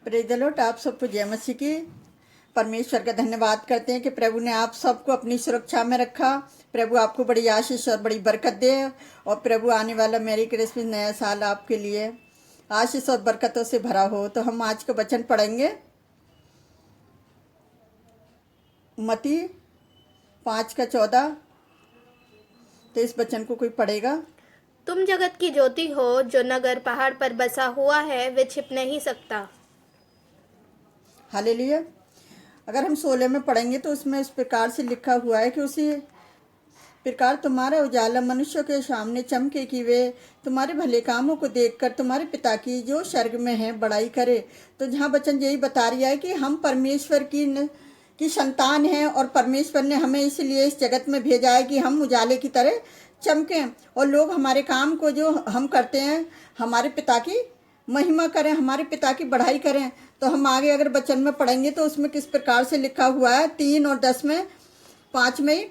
Praise the Lord. आप सबको जय मसीह की। परमेश्वर का धन्यवाद करते हैं कि प्रभु ने आप सबको अपनी सुरक्षा में रखा। प्रभु आपको बड़ी आशीष और बड़ी बरकत दे, और प्रभु आने वाला मैरी क्रिसमस नया साल आपके लिए आशीष और बरकतों से भरा हो। तो हम आज का वचन पढ़ेंगे, मत्ती 5:14। तो इस वचन को कोई पढ़ेगा? तुम जगत की ज्योति हो, जो नगर पहाड़ पर बसा हुआ है वे छिप नहीं सकता। हालेलुया। अगर हम 16 में पढ़ेंगे तो उसमें इस प्रकार से लिखा हुआ है कि उसी प्रकार तुम्हारा उजाला मनुष्यों के सामने चमके कि वे तुम्हारे भले कामों को देखकर तुम्हारे पिता की जो स्वर्ग में है बड़ाई करे। तो जहाँ वचन यही बता रहा है कि हम परमेश्वर की संतान हैं, और परमेश्वर ने हमें इसलिए इस जगत में भेजा है कि हम उजाले की तरह चमकें, और लोग हमारे काम को जो हम करते हैं हमारे पिता की महिमा करें, हमारे पिता की बढ़ाई करें। तो हम आगे अगर वचन में पढ़ेंगे तो उसमें किस प्रकार से लिखा हुआ है, 3 और 10 में, 5 में,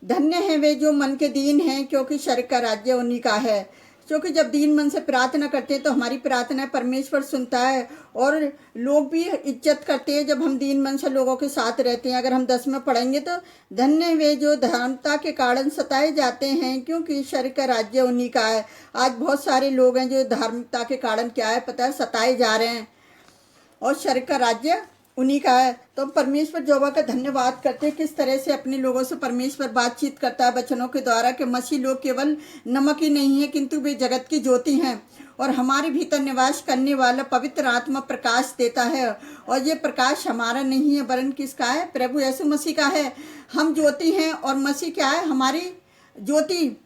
धन्य हैं वे जो मन के दीन हैं, क्योंकि स्वर्ग का राज्य उन्हीं का है। क्योंकि जब दीन मन से प्रार्थना करते हैं तो हमारी प्रार्थना परमेश्वर सुनता है, और लोग भी इज्जत करते हैं जब हम दीन मन से लोगों के साथ रहते हैं। अगर हम 10 में पढ़ेंगे तो धन्य वे जो धार्मिकता के कारण सताए जाते हैं, क्योंकि स्वर्ग का राज्य उन्हीं का है। आज बहुत सारे लोग हैं जो धार्मिकता के कारण क्या है पता है, सताए जा रहे हैं, और स्वर्ग का राज्य उन्हीं का है। तो परमेश्वर यहोवा का धन्यवाद करते हैं किस तरह से अपने लोगों से परमेश्वर बातचीत करता है वचनों के द्वारा, कि मसीह लोग केवल नमक ही नहीं है किंतु वे जगत की ज्योति हैं, और हमारे भीतर निवास करने वाला पवित्र आत्मा प्रकाश देता है। और ये प्रकाश हमारा नहीं है वरन किसका है? प्रभु यीशु मसीह का है। हम ज्योति हैं और मसीह क्या है? हमारी ज्योति।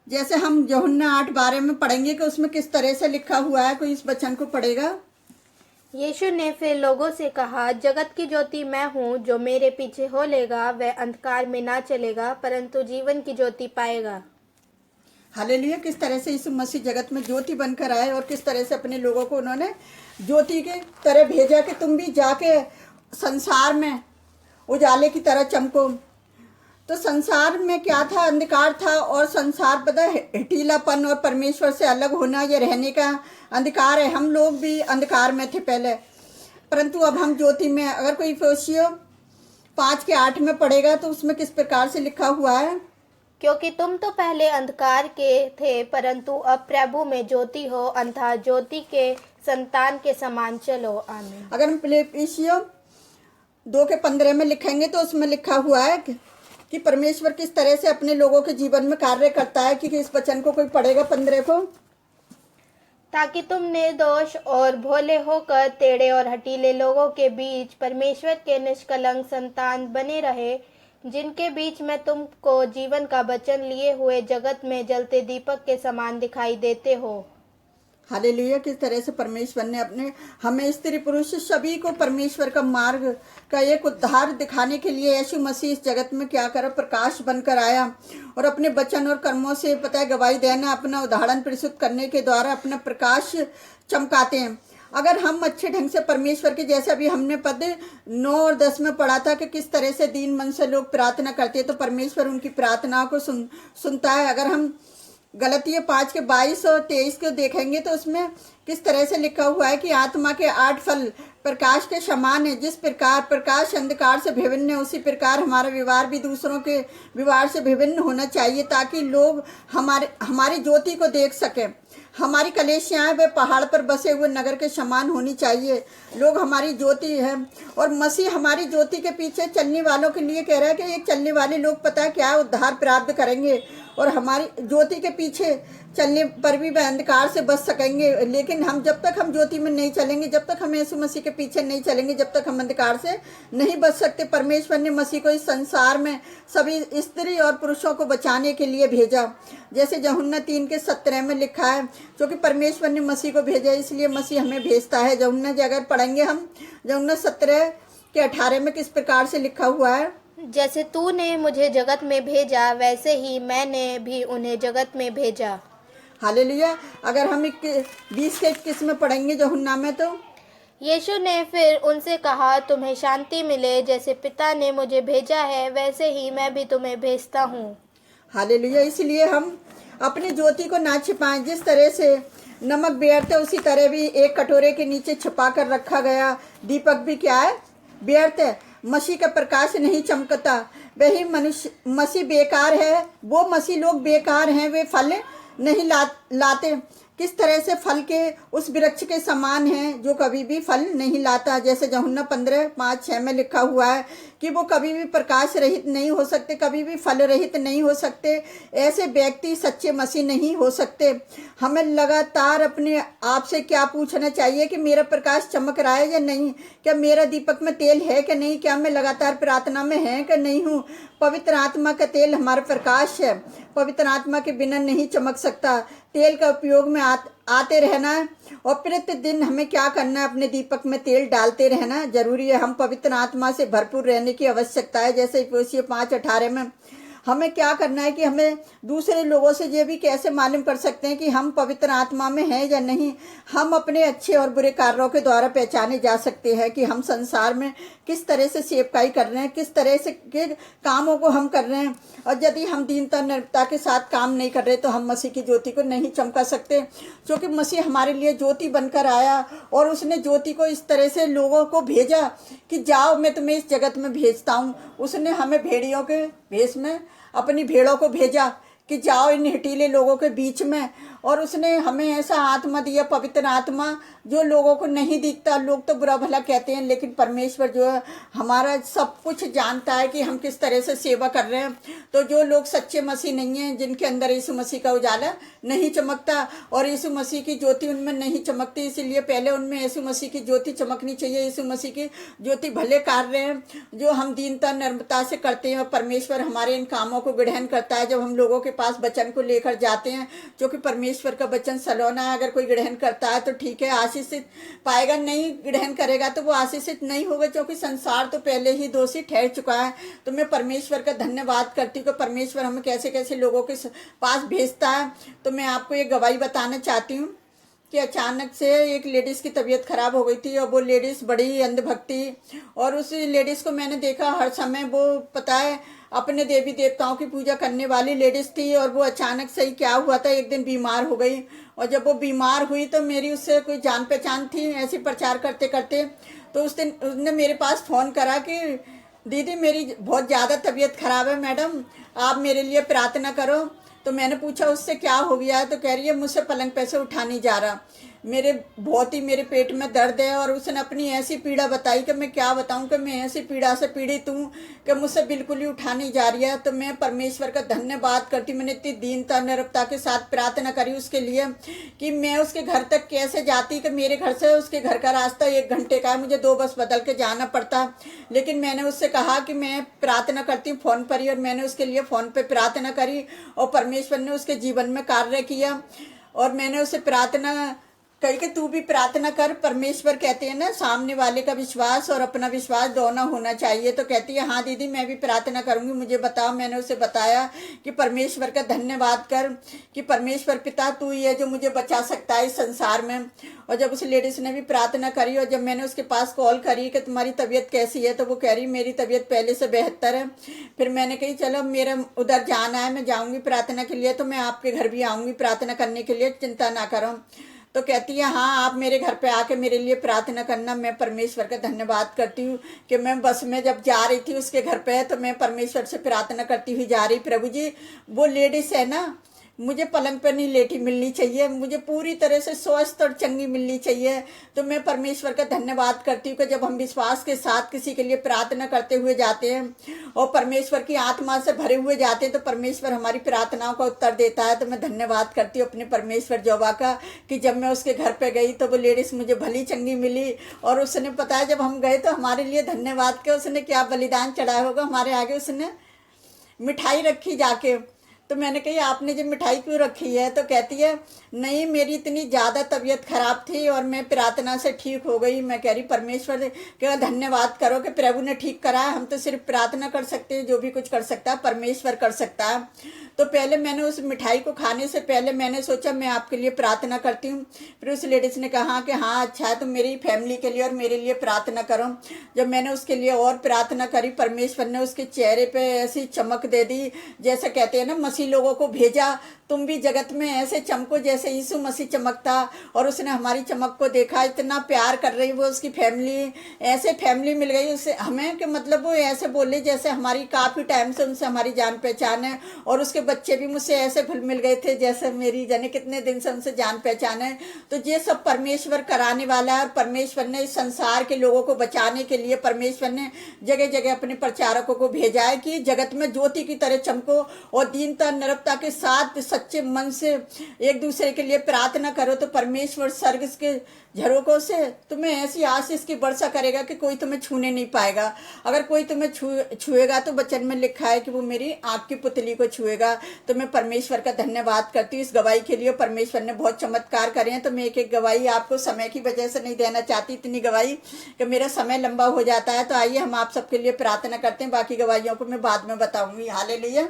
जैसे हम यूहन्ना 8:12 में पढ़ेंगे कि उसमें किस तरह से लिखा हुआ है। कोई इस वचन को पढ़ेगा? यीशु ने फिर लोगों से कहा, जगत की ज्योति मैं हूँ। जो मेरे पीछे हो लेगा वह अंधकार में ना चलेगा, परंतु जीवन की ज्योति पाएगा। हालेलुया। किस तरह से यीशु मसीह जगत में ज्योति बनकर आए, और किस तरह से अपने लोगों को उन्होंने ज्योति के तरह भेजा कि तुम भी जाके संसार में उजाले की तरह चमको। तो संसार में क्या था? अंधकार था, और संसार पता है हठीलापन और परमेश्वर से अलग होना, ये रहने का अंधकार है। हम लोग भी अंधकार में थे पहले, परंतु अब हम ज्योति में। अगर कोई इफिसियों 5:8 में पढ़ेगा तो उसमें किस प्रकार से लिखा हुआ है? क्योंकि तुम तो पहले अंधकार के थे, परंतु अब प्रभु में ज्योति हो, अर्थात ज्योति के संतान के समान चलो। आमीन। अगर हम इफिसियों 2:15 में लिखेंगे तो उसमें लिखा हुआ है कि परमेश्वर किस तरह से अपने लोगों के जीवन में कार्य करता है। कि इस वचन को कोई पढ़ेगा 15 को? ताकि तुम निर्दोष और भोले होकर टेढ़े और हठीले लोगों के बीच परमेश्वर के निष्कलंक संतान बने रहे, जिनके बीच में तुमको जीवन का वचन लिए हुए जगत में जलते दीपक के समान दिखाई देते हो। हालेलुया। किस तरह से परमेश्वर ने अपने हमें स्त्री पुरुष सभी को परमेश्वर का मार्ग का एक उद्धार दिखाने के लिए यीशु मसीह इस जगत में क्या करा? प्रकाश बनकर आया, और अपने वचन और कर्मों से पता है गवाही देना, अपना उदाहरण प्रस्तुत करने के द्वारा अपना प्रकाश चमकाते हैं। अगर हम अच्छे ढंग से परमेश्वर के, जैसा भी हमने पद 9 और 10 में पढ़ा था कि किस तरह से दीन मन से लोग प्रार्थना करते हैं, तो परमेश्वर उनकी प्रार्थनाओं को सुनता है। अगर हम गलतियाँ 5:22 और 23 को देखेंगे तो उसमें किस तरह से लिखा हुआ है कि आत्मा के 8 फल प्रकाश के समान है। जिस प्रकार प्रकाश अंधकार से विभिन्न है, उसी प्रकार हमारा व्यवहार भी दूसरों के व्यवहार से विभिन्न होना चाहिए, ताकि लोग हमारी ज्योति को देख सकें। हमारी कलेशियाँ वे पहाड़ पर बसे हुए नगर के समान होनी चाहिए। लोग हमारी ज्योति है, और मसीह हमारी ज्योति के पीछे चलने वालों के लिए कह रहा है कि एक चलने वाले लोग पता है क्या उद्धार प्राप्त करेंगे, और हमारी ज्योति के पीछे चलने पर भी वह अंधकार से बच सकेंगे। लेकिन हम जब तक हम ज्योति में नहीं चलेंगे, जब तक हम यीशु मसीह के पीछे नहीं चलेंगे, जब तक हम अंधकार से नहीं बच सकते। परमेश्वर ने मसीह को इस संसार में सभी स्त्री और पुरुषों को बचाने के लिए भेजा, जैसे यूहन्ना 3:17 में लिखा है। क्योंकि परमेश्वर ने मसीह को भेजा, इसलिए मसीह हमें भेजता है। यूहन्ना अगर पढ़ेंगे हम, यूहन्ना 17:18 में किस प्रकार से लिखा हुआ है? जैसे तूने मुझे जगत में भेजा, वैसे ही मैंने भी उन्हें जगत में भेजा। हालेलुया। अगर हम 20:21 में पढ़ेंगे यूहन्ना में, तो यीशु ने फिर उनसे कहा, तुम्हें शांति मिले। जैसे पिता ने मुझे भेजा है, वैसे ही मैं भी तुम्हें भेजता हूँ। हालेलुया। इसलिए हम अपनी ज्योति को ना छिपाएं। जिस तरह से नमक व्यर्थ है, उसी तरह भी एक कटोरे के नीचे छुपा कर रखा गया दीपक भी क्या है, व्यर्थ है। मसीह का प्रकाश नहीं चमकता, वही मनुष्य मसीह बेकार है, वो मसीह लोग बेकार हैं, वे फल नहीं लाते। किस तरह से फल के उस वृक्ष के समान हैं जो कभी भी फल नहीं लाता, जैसे यूहन्ना 15:5-6 में लिखा हुआ है कि वो कभी भी प्रकाश रहित नहीं हो सकते, कभी भी फल रहित नहीं हो सकते। ऐसे व्यक्ति सच्चे मसीह नहीं हो सकते। हमें लगातार अपने आप से क्या पूछना चाहिए कि मेरा प्रकाश चमक रहा है या नहीं, क्या मेरा दीपक में तेल है कि नहीं, क्या मैं लगातार प्रार्थना में है कि नहीं हूँ। पवित्र आत्मा का तेल हमारा प्रकाश है, पवित्र आत्मा के बिना नहीं चमक सकता। तेल का उपयोग में आते रहना है और प्रतिदिन हमें क्या करना है, अपने दीपक में तेल डालते रहना जरूरी है। हम पवित्र आत्मा से भरपूर रहने की आवश्यकता है, जैसे इफिसियों 5:18 में। हमें क्या करना है कि हमें दूसरे लोगों से ये भी कैसे मालूम कर सकते हैं कि हम पवित्र आत्मा में हैं या नहीं। हम अपने अच्छे और बुरे कार्यों के द्वारा पहचाने जा सकते हैं कि हम संसार में किस तरह से सेवकाई कर रहे हैं, किस तरह से के कामों को हम कर रहे हैं। और यदि हम दीनता निर्मता के साथ काम नहीं कर रहे तो हम मसीह की ज्योति को नहीं चमका सकते, क्योंकि मसीह हमारे लिए ज्योति बनकर आया और उसने ज्योति को इस तरह से लोगों को भेजा कि जाओ मैं तुम्हें इस जगत में भेजता हूँ। उसने हमें भेड़ियों के भेष में अपनी भेड़ों को भेजा कि जाओ इन हठीले लोगों के बीच में, और उसने हमें ऐसा आत्मा दिया, पवित्र आत्मा, जो लोगों को नहीं दिखता। लोग तो बुरा भला कहते हैं, लेकिन परमेश्वर जो है हमारा सब कुछ जानता है कि हम किस तरह से सेवा कर रहे हैं। तो जो लोग सच्चे मसीह नहीं हैं, जिनके अंदर यीशु मसीह का उजाला नहीं चमकता और यीशु मसीह की ज्योति उनमें नहीं चमकती, इसीलिए पहले उनमें यीशु मसीह की ज्योति चमकनी चाहिए। यीशु मसीह की ज्योति भले कार्य हैं जो हम दीनता नम्रता से करते हैं, और परमेश्वर हमारे इन कामों को ग्रहण करता है जब हम लोगों के पास वचन को लेकर जाते हैं, जो कि परमेश्वर का वचन सलोना है। अगर कोई ग्रहण करता है तो ठीक है, आशीषित पाएगा, नहीं ग्रहण करेगा तो वो आशीषित नहीं होगा, क्योंकि संसार तो पहले ही दोषी ठहर चुका है। तो मैं परमेश्वर का धन्यवाद करती हूँ कि परमेश्वर हमें कैसे कैसे लोगों के पास भेजता है। तो मैं आपको एक गवाही बताना चाहती हूँ कि अचानक से एक लेडीज़ की तबीयत खराब हो गई थी, और वो लेडीज़ बड़ी अंधभक्त थी, और उस लेडीज़ को मैंने देखा हर समय, वो पता है अपने देवी देवताओं की पूजा करने वाली लेडीज़ थी, और वो अचानक से ही क्या हुआ था, एक दिन बीमार हो गई। और जब वो बीमार हुई तो मेरी उससे कोई जान पहचान थी, ऐसे प्रचार करते करते। तो उस दिन उसने मेरे पास फ़ोन करा कि दीदी मेरी बहुत ज़्यादा तबीयत खराब है, मैडम आप मेरे लिए प्रार्थना करो। तो मैंने पूछा उससे क्या हो गया है, तो कह रही है मुझसे पलंग पे से उठा नहीं जा रहा, मेरे पेट में दर्द है। और उसने अपनी ऐसी पीड़ा बताई कि मैं क्या बताऊं, कि मैं ऐसी पीड़ा से पीड़ित हूँ कि मुझसे बिल्कुल ही उठा नहीं जा रही है। तो मैं परमेश्वर का धन्यवाद करती, मैंने इतनी दीनता निरपता के साथ प्रार्थना करी उसके लिए कि मैं उसके घर तक कैसे जाती, कि मेरे घर से उसके घर का रास्ता 1 घंटे का है, मुझे 2 बस बदल के जाना पड़ता। लेकिन मैंने उससे कहा कि मैं प्रार्थना करती हूँ फ़ोन पर ही, और मैंने उसके लिए फ़ोन पर प्रार्थना करी, और परमेश्वर ने उसके जीवन में कार्य किया। और मैंने उससे प्रार्थना कही कि तू भी प्रार्थना कर। परमेश्वर कहते हैं ना, सामने वाले का विश्वास और अपना विश्वास दोनों होना चाहिए। तो कहती है हाँ दीदी मैं भी प्रार्थना करूंगी, मुझे बताओ। मैंने उसे बताया कि परमेश्वर का धन्यवाद कर कि परमेश्वर पिता तू ही है जो मुझे बचा सकता है इस संसार में। और जब उस लेडीज ने भी प्रार्थना करी, और जब मैंने उसके पास कॉल करी कि तुम्हारी तबीयत कैसी है, तो वो कह रही मेरी तबीयत पहले से बेहतर है। फिर मैंने कही चलो मेरा उधर जाना है, मैं जाऊँगी प्रार्थना के लिए, तो मैं आपके घर भी आऊँगी प्रार्थना करने के लिए, चिंता ना करो। तो कहती है हाँ आप मेरे घर पे आके मेरे लिए प्रार्थना करना। मैं परमेश्वर का धन्यवाद करती हूँ कि मैं बस में जब जा रही थी उसके घर पे, तो मैं परमेश्वर से प्रार्थना करती हुई जा रही, प्रभु जी वो लेडीज है ना, मुझे पलंग पर नहीं लेटी मिलनी चाहिए, मुझे पूरी तरह से स्वस्थ और चंगी मिलनी चाहिए। तो मैं परमेश्वर का धन्यवाद करती हूँ कि जब हम विश्वास के साथ किसी के लिए प्रार्थना करते हुए जाते हैं और परमेश्वर की आत्मा से भरे हुए जाते हैं, तो परमेश्वर हमारी प्रार्थनाओं का उत्तर देता है। तो मैं धन्यवाद करती हूँ अपने परमेश्वर जोबा का कि जब मैं उसके घर पर गई तो वो लेडीज़ मुझे भली चंगी मिली। और उसने पता है जब हम गए तो हमारे लिए धन्यवाद के उसने क्या बलिदान चढ़ाया होगा हमारे आगे, उसने मिठाई रखी जाके। तो मैंने कही आपने जब मिठाई क्यों रखी है, तो कहती है नहीं मेरी इतनी ज़्यादा तबीयत खराब थी और मैं प्रार्थना से ठीक हो गई। मैं कह रही परमेश्वर का धन्यवाद करो कि प्रभु ने ठीक करा है, हम तो सिर्फ प्रार्थना कर सकते हैं, जो भी कुछ कर सकता है परमेश्वर कर सकता है। तो पहले मैंने उस मिठाई को खाने से पहले मैंने सोचा मैं आपके लिए प्रार्थना करती हूँ। फिर उस लेडीज ने कहा कि हाँ अच्छा है, तुम मेरी फैमिली के लिए और मेरे लिए प्रार्थना करो। जब मैंने उसके लिए और प्रार्थना करी, परमेश्वर ने उसके चेहरे पे ऐसी चमक दे दी, जैसे कहते हैं ना मसीह लोगों को भेजा, तुम भी जगत में ऐसे चमको जैसे यीशु मसीह चमकता। और उसने हमारी चमक को देखा, इतना प्यार कर रही वो उसकी फैमिली, ऐसे फैमिली मिल गई उसे हमें कि मतलब वो ऐसे बोले जैसे हमारी काफ़ी टाइम से उनसे हमारी जान पहचान है। और उसके बच्चे भी मुझसे ऐसे घुल मिल गए थे जैसे मेरी जाने कितने दिन से उनसे जान पहचान है। तो ये सब परमेश्वर कराने वाला है। और परमेश्वर ने इस संसार के लोगों को बचाने के लिए परमेश्वर ने जगह जगह अपने प्रचारकों को भेजा है कि जगत में ज्योति की तरह चमको और दीनता नरपता के साथ सच्चे मन से एक दूसरे के लिए प्रार्थना करो, तो परमेश्वर स्वर्ग के झरोकों से तुम्हें ऐसी आशीष की वर्षा करेगा कि कोई तुम्हें छूने नहीं पाएगा। अगर कोई तुम्हें छुएगा तो वचन में लिखा है कि वो मेरी आँख की पुतली को छुएगा। तो मैं परमेश्वर का धन्यवाद करती हूँ इस गवाही के लिए। परमेश्वर ने बहुत चमत्कार करे हैं। तो मैं एक एक गवाही आपको समय की वजह से नहीं देना चाहती, इतनी गवाही कि मेरा समय लंबा हो जाता है। तो आइए हम आप सबके लिए प्रार्थना करते हैं, बाकी गवाहियों को मैं बाद में बताऊंगी। Hallelujah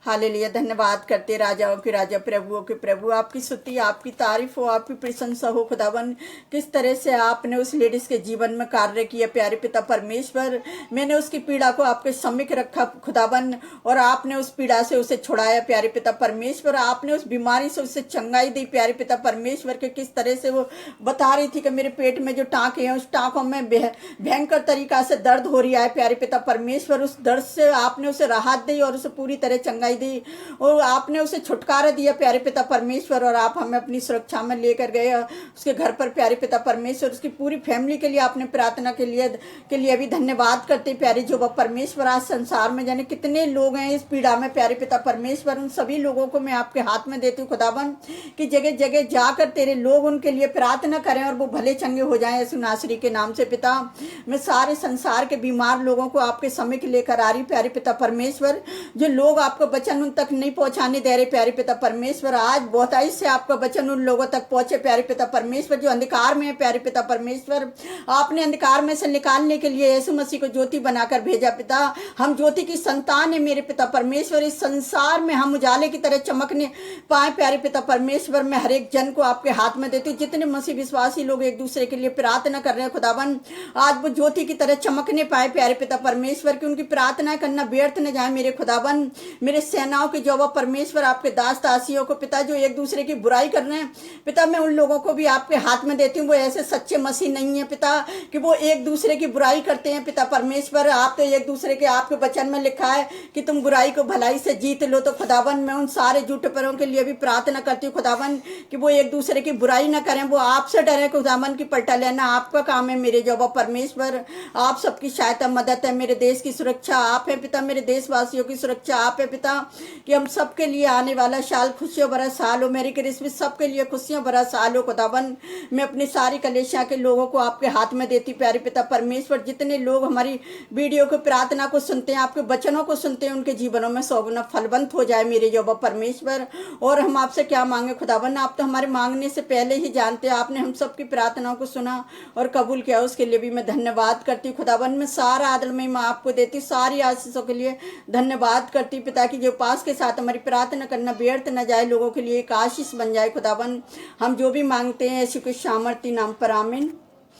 hallelujah. धन्यवाद करते राजाओं के राजा प्रभुओं के प्रभु, आपकी स्तुति आपकी तारीफ हो, आपकी प्रशंसा हो खुदावन। किस तरह से आपने उस लेडीज के जीवन में कार्य किया प्यारे पिता परमेश्वर। मैंने उसकी पीड़ा को आपके सम्मुख रखा खुदावन और आपने उस पीड़ा से उसे छुड़ाया प्यारे पिता परमेश्वर। आपने उस बीमारी से उसे चंगाई दी प्यारे पिता परमेश्वर के। किस तरह से वो बता रही थी कि मेरे पेट में जो टाँके हैं उस टाँकों में भयंकर तरीका से दर्द हो रहा है प्यारे पिता परमेश्वर। उस दर्द से आपने उसे राहत दी और उसे पूरी तरह चंगाई दी और आपने उसे छुटकारा दिया प्यारे पिता परमेश्वर। और आप हमें अपनी सुरक्षा में लेकर गए उसके घर पर प्यारे पिता परमेश्वर। उसकी पूरी फैमिली के लिए आपने प्रार्थना के लिए भी धन्यवाद करते प्यारे जो परमेश्वर। आज संसार में जाने कितने लोग हैं इस पीड़ा में प्यारे पिता परमेश्वर। उन सभी लोगों को मैं आपके हाथ में देती हूँ खुदावन कि जगह जगह जाकर तेरे लोग उनके लिए प्रार्थना करें और वो भले चंगे हो जाएं यीशु नासरी के नाम से। पिता मैं सारे संसार के बीमार लोगों को आपके समय के लेकर आ रही प्यारे पिता परमेश्वर। जो लोग आपका वचन उन तक नहीं पहुंचाने दे रहे प्यारे पिता परमेश्वर, आज बहुताई से आपका वचन उन लोगों तक पहुंचे प्यारे पिता परमेश्वर जो अंधकार में है प्यारे पिता परमेश्वर। आपने अंधकार में से निकालने के लिए यीशु मसीह को ज्योति बनाकर भेजा पिता। हम ज्योति की संतान है मेरे पिता परमेश्वर। इस संसार में हम उजाले की तरह चमकने पाए प्यारे पिता परमेश्वर। मैं हर एक जन को आपके हाथ में देती हूँ। जितने मसीह विश्वासी लोग एक दूसरे के लिए प्रार्थना कर रहे हैं खुदावन, आज वो ज्योति की तरह चमकने पाए प्यारे पिता परमेश्वर की उनकी प्रार्थना करना व्यर्थ न जाए मेरे खुदावन। मेरे सेनाओं के जवाब परमेश्वर आपके दास दासियों को पिता जो एक दूसरे की बुराई कर रहे हैं पिता, मैं उन लोगों को भी आपके हाथ में देती हूँ। वो ऐसे सच्चे मसीह नहीं है पिता कि वो एक दूसरे की बुराई करते हैं पिता परमेश्वर। आप तो एक दूसरे के आपके वचन में लिखा है कि तुम बुराई को भलाई से जीत लो। तो खुदावन मैं उन सारे झूठे परों के लिए भी प्रार्थना करती हूँ खुदावन कि वो एक दूसरे की बुराई ना करें, वो आपसे डरे खुदावन की पलटा लेना आपका काम है मेरे जवाब परमेश्वर। आप सबकी सहायता मदद है। मेरे देश की सुरक्षा आप है पिता, मेरे देशवासियों की सुरक्षा आप है पिता कि हम सबके लिए आने वाला साल खुशियों भरा साल हो। मेरी क्रिसमस सबके लिए खुशियों भरा साल हो खुदावन। मैं अपनी सारी कलेसिया के लोगों को आपके हाथ में देती प्यारे पिता परमेश्वर। जितने लोग हमारी वीडियो को प्रार्थना को सुनते हैं आपके वचनों को सुनते हैं उनके जीवनों में सौगुना फलवंत हो जाए मेरे जवाब परमेश्वर। और हम आपसे क्या मांगे खुदावन, आप तो हमारे मांगने से पहले ही जानते हैं। आपने हम सबकी प्रार्थनाओं को सुना और कबूल किया, उसके लिए भी मैं धन्यवाद करती हूँ खुदावन। मैं सारा आदर में मैं आपको देती सारी आशीषों के लिए धन्यवाद करती पिता की जो पास के साथ हमारी प्रार्थना करना व्यर्थ न जाए, लोगों के लिए एक आशीष बन जाए खुदावन। हम जो भी मांगते हैं यीशु के सामर्थी नाम पर आमीन।